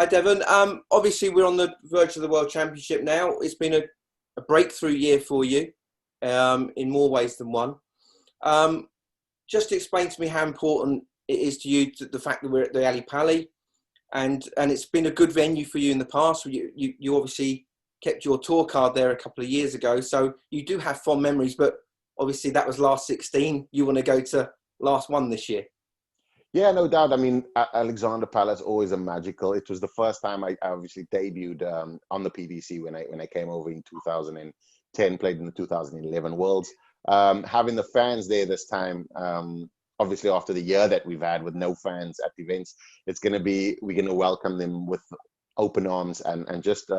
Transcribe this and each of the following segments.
Hi, Devon. Obviously, we're on the verge of the World Championship now. It's been a breakthrough year for you in more ways than one. Just explain to me how important it is to you, the fact that we're at the Ali Pali, and it's been a good venue for you in the past. You obviously kept your tour card there a couple of years ago, so you do have fond memories, but obviously that was last 16. You want to go to last one this year. Yeah, no doubt. I mean, Alexander Palace always a magical. It was the first time I obviously debuted on the PDC when I came over in 2010, played in the 2011 Worlds. Having the fans there this time, obviously after the year that we've had with no fans at events, we're going to welcome them with open arms and just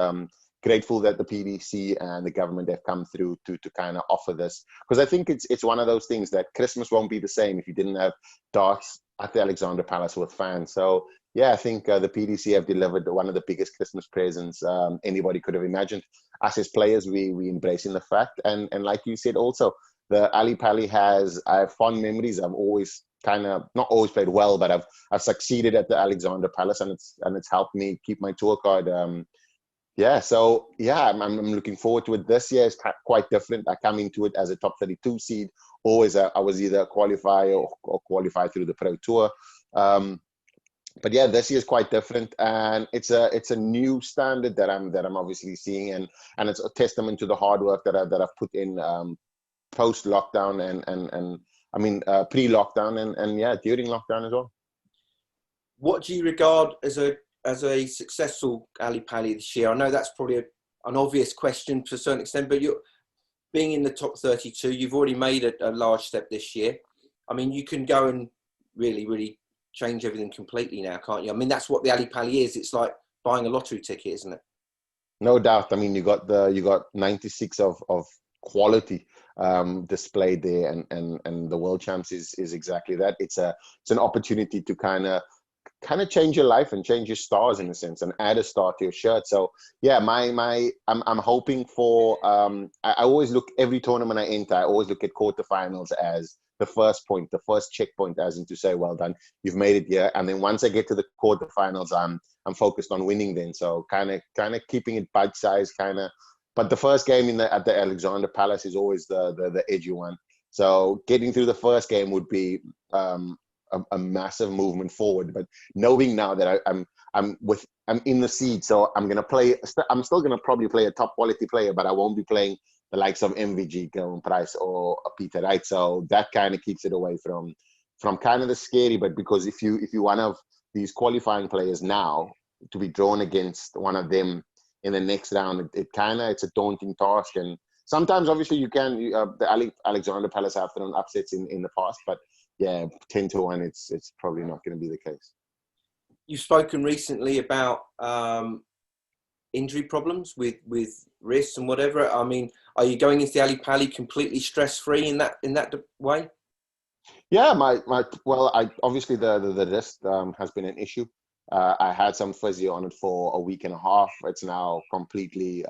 grateful that the PDC and the government have come through to kind of offer this, because I think it's one of those things that Christmas won't be the same if you didn't have darts at the Alexander Palace with fans. So yeah, I think the PDC have delivered one of the biggest Christmas presents anybody could have imagined. Us as players, we embracing the fact, and like you said, also the Ali Pali I have fond memories. I've always kind of not always played well, but I've succeeded at the Alexander Palace, and it's helped me keep my tour card. I'm looking forward to it. This year is quite different. I come into it as a top 32 seed. Always, I was either a qualifier or qualify through the Pro Tour. But yeah, this year is quite different, and it's a new standard that I'm obviously seeing, and it's a testament to the hard work that I've put in post lockdown and I mean pre-lockdown and yeah, during lockdown as well. What do you regard as a successful Ali Pali this year? I know that's probably an obvious question to a certain extent, but you're being in the top 32, you've already made a large step this year. I mean, you can go and really, really change everything completely now, can't you? I mean, that's what the Ali Pali is. It's like buying a lottery ticket, isn't it? No doubt. I mean, you got 96 of quality displayed there, and the World Champs is exactly that. It's an opportunity to kind of change your life and change your stars in a sense, and add a star to your shirt. So yeah, I'm hoping for. I always look every tournament I enter. I always look at quarterfinals as the first point, the first checkpoint, as in to say, well done, you've made it here. And then once I get to the quarterfinals, I'm focused on winning. Then so kind of keeping it bite size, kind of. But the first game at the Alexander Palace is always the edgy one. So getting through the first game would be a massive movement forward. But knowing now that I'm in the seed, so I'm gonna play. I'm still gonna probably play a top quality player, but I won't be playing the likes of MVG, Gillen Price, or Peter Wright. So that kind of keeps it away from kind of the scary. But because if you one of these qualifying players now to be drawn against one of them in the next round, it's a daunting task. And sometimes obviously you can the Alexander Palace have thrown upsets in the past, but yeah, 10-1, it's probably not going to be the case. You've spoken recently about injury problems with wrists and whatever. I mean, are you going into the Ali Pali completely stress-free in that way? Yeah, I obviously the wrist has been an issue. I had some physio on it for a week and a half. It's now completely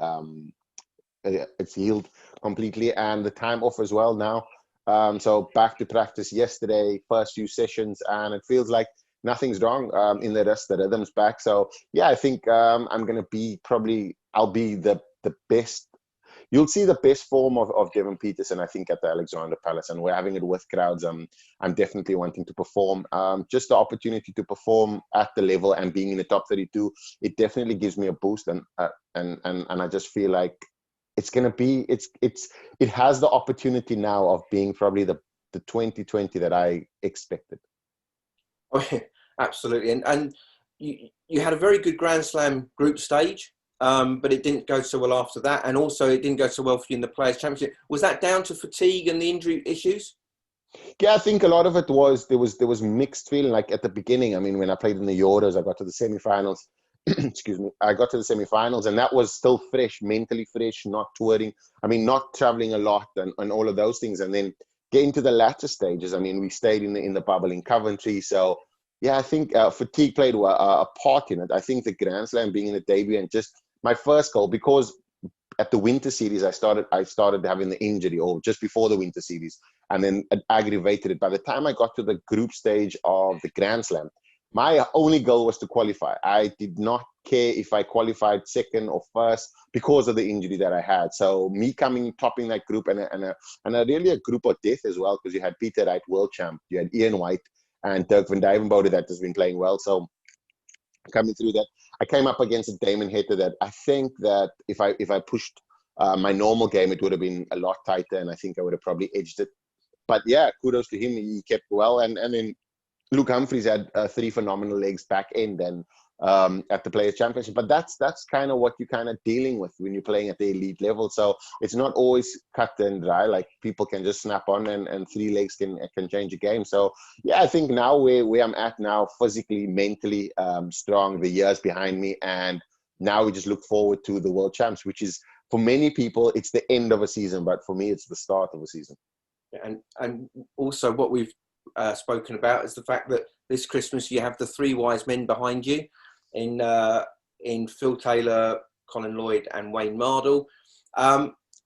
it's healed completely, and the time off as well now. So back to practice yesterday, first few sessions, and it feels like nothing's wrong in the rest. The rhythm's back. So yeah, I think I'm gonna be I'll be the best. You'll see the best form of Devon Petersen, I think, at the Alexander Palace, and we're having it with crowds. I'm definitely wanting to perform. Just the opportunity to perform at the level and being in the top 32, it definitely gives me a boost, and I just feel like it's gonna be it has the opportunity now of being probably the 2020 that I expected. Oh, absolutely, and you had a very good Grand Slam group stage. But it didn't go so well after that, and also it didn't go so well for you in the Players' Championship. Was that down to fatigue and the injury issues? Yeah, I think a lot of it was there was mixed feeling. Like at the beginning, I mean, when I played in the Euros, I got to the semifinals. Excuse me, I got to the semifinals, and that was still fresh, mentally fresh, not touring. I mean, not traveling a lot and all of those things. And then getting to the latter stages, I mean, we stayed in the bubble in Coventry, so. Yeah, I think fatigue played a part in it. I think the Grand Slam being in the debut and just my first goal, because at the Winter Series I started having the injury, or just before the Winter Series, and then it aggravated it. By the time I got to the group stage of the Grand Slam, My only goal was to qualify. I did not care if I qualified second or first because of the injury that I had. So me topping that group and really a group of death as well, because you had Peter Wright, world champ, you had Ian White and Dirk van Dijvenbode that has been playing well. So coming through that, I came up against a Damon Hatter that I think that if I pushed my normal game, it would have been a lot tighter, and I think I would have probably edged it. But yeah, kudos to him. He kept well, and then Luke Humphries had 3 phenomenal legs back end and at the Players' Championship. But that's kind of what you're kind of dealing with when you're playing at the elite level. So it's not always cut and dry. Like people can just snap on and 3 legs can change a game. So yeah, I think now where I'm at now, physically, mentally strong, the years behind me, and now we just look forward to the World Champs, which is for many people it's the end of a season, but for me it's the start of a season. And also what we've spoken about is the fact that this Christmas you have the 3 wise men behind you in Phil Taylor, Colin Lloyd and Wayne Mardle.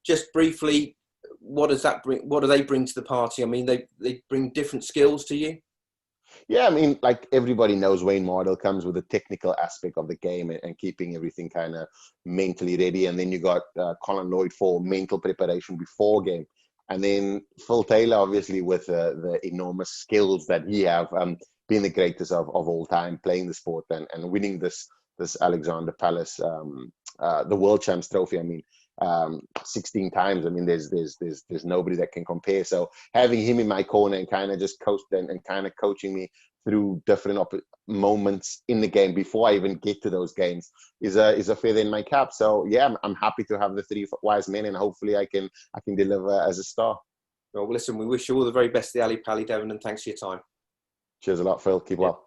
Just briefly, what does that bring? What do they bring to the party? I mean, they bring different skills to you. Yeah, I mean, like everybody knows, Wayne Mardle comes with a technical aspect of the game and keeping everything kind of mentally ready. And then you got Colin Lloyd for mental preparation before game. And then Phil Taylor, obviously, with the enormous skills that he have, being the greatest of all time, playing the sport and winning this Alexander Palace, the World Champs trophy. I mean, 16 times. I mean, there's nobody that can compare. So having him in my corner and kind of just coach and kind of coaching me through different moments in the game before I even get to those games is a feather in my cap. So yeah, I'm happy to have the 3 wise men, and hopefully I can deliver as a star. Well, listen, we wish you all the very best, the Ali Pally, Devon, and thanks for your time. Cheers a lot, Phil. Keep well.